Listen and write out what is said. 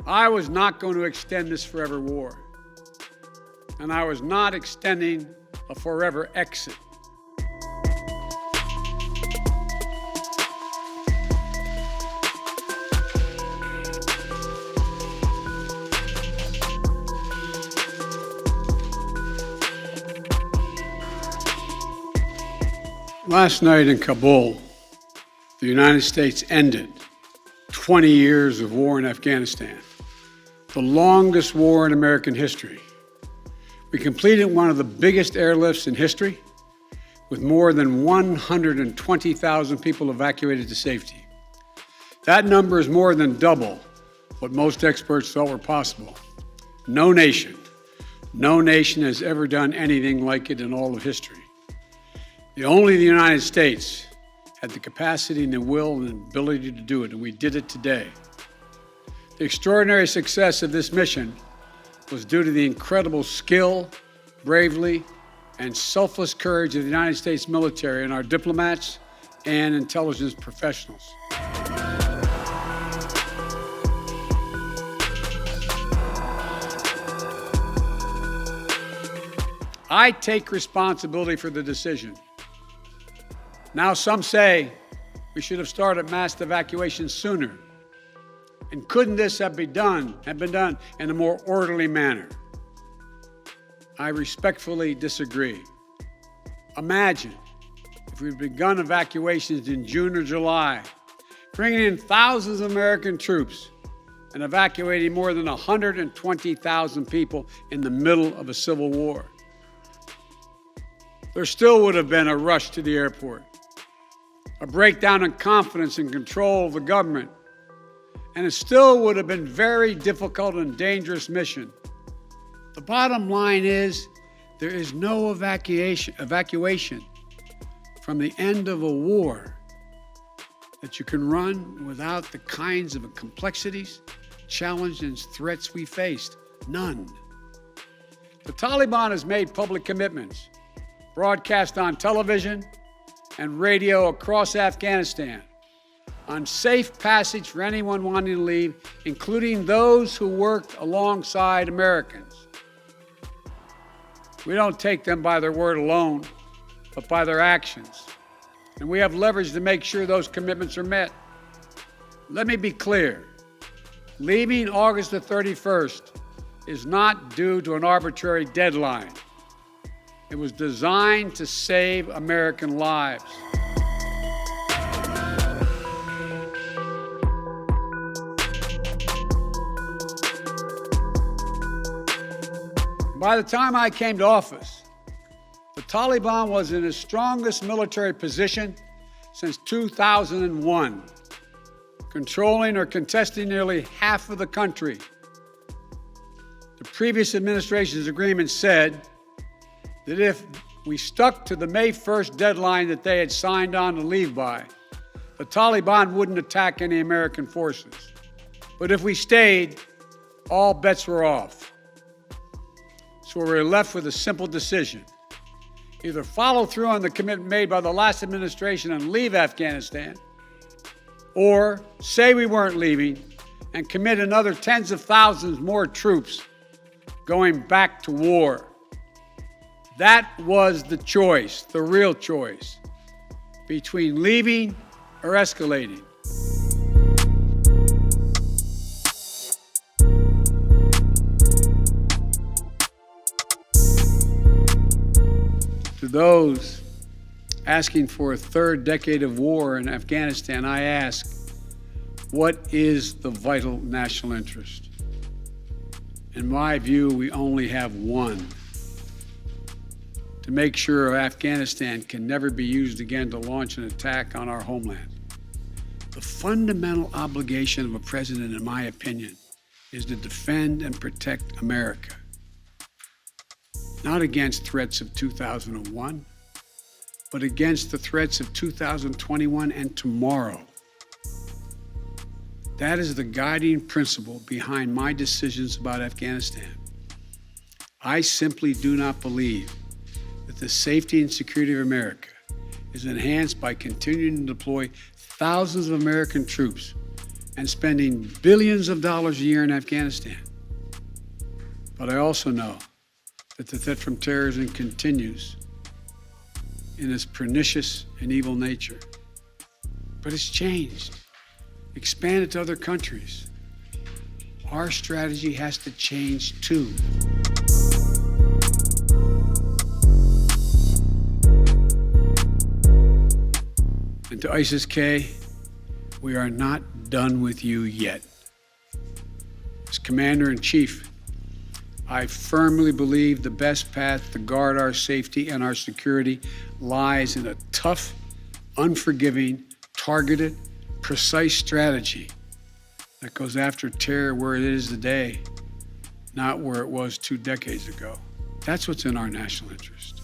I was not going to extend this forever war, and I was not extending a forever exit. Last night in Kabul, the United States ended 20 years of war in Afghanistan, the longest war in American history. We completed one of the biggest airlifts in history, with more than 120,000 people evacuated to safety. That number is more than double what most experts thought were possible. No nation has ever done anything like it in all of history. Only the United States had the capacity and the will and the ability to do it, and we did it today. The extraordinary success of this mission was due to the incredible skill, bravery, and selfless courage of the United States military and our diplomats and intelligence professionals. I take responsibility for the decision. Now some say we should have started mass evacuation sooner. And couldn't this have been done in a more orderly manner? I respectfully disagree. Imagine if we'd begun evacuations in June or July, bringing in thousands of American troops and evacuating more than 120,000 people in the middle of a civil war. There still would have been a rush to the airport, a breakdown in confidence and control of the government, and it still would have been a very difficult and dangerous mission. The bottom line is there is no evacuation from the end of a war that you can run without the kinds of complexities, challenges, and threats we faced. None. The Taliban has made public commitments, broadcast on television and radio across Afghanistan, on safe passage for anyone wanting to leave, including those who worked alongside Americans. We don't take them by their word alone, but by their actions. And we have leverage to make sure those commitments are met. Let me be clear. Leaving August the 31st is not due to an arbitrary deadline. It was designed to save American lives. By the time I came to office, the Taliban was in its strongest military position since 2001, controlling or contesting nearly half of the country. The previous administration's agreement said that if we stuck to the May 1st deadline that they had signed on to leave by, the Taliban wouldn't attack any American forces. But if we stayed, all bets were off. So we were left with a simple decision. Either follow through on the commitment made by the last administration and leave Afghanistan, or say we weren't leaving and commit another tens of thousands more troops going back to war. That was the choice, the real choice, between leaving or escalating. To those asking for a third decade of war in Afghanistan, I ask, what is the vital national interest? In my view, we only have one: to make sure Afghanistan can never be used again to launch an attack on our homeland. The fundamental obligation of a president, in my opinion, is to defend and protect America. Not against threats of 2001, but against the threats of 2021 and tomorrow. That is the guiding principle behind my decisions about Afghanistan. I simply do not believe that the safety and security of America is enhanced by continuing to deploy thousands of American troops and spending billions of dollars a year in Afghanistan. But I also know that the threat from terrorism continues in its pernicious and evil nature. But it's changed, expanded to other countries. Our strategy has to change too. And to ISIS-K, we are not done with you yet. As Commander-in-Chief, I firmly believe the best path to guard our safety and our security lies in a tough, unforgiving, targeted, precise strategy that goes after terror where it is today, not where it was 2 decades ago. That's what's in our national interest.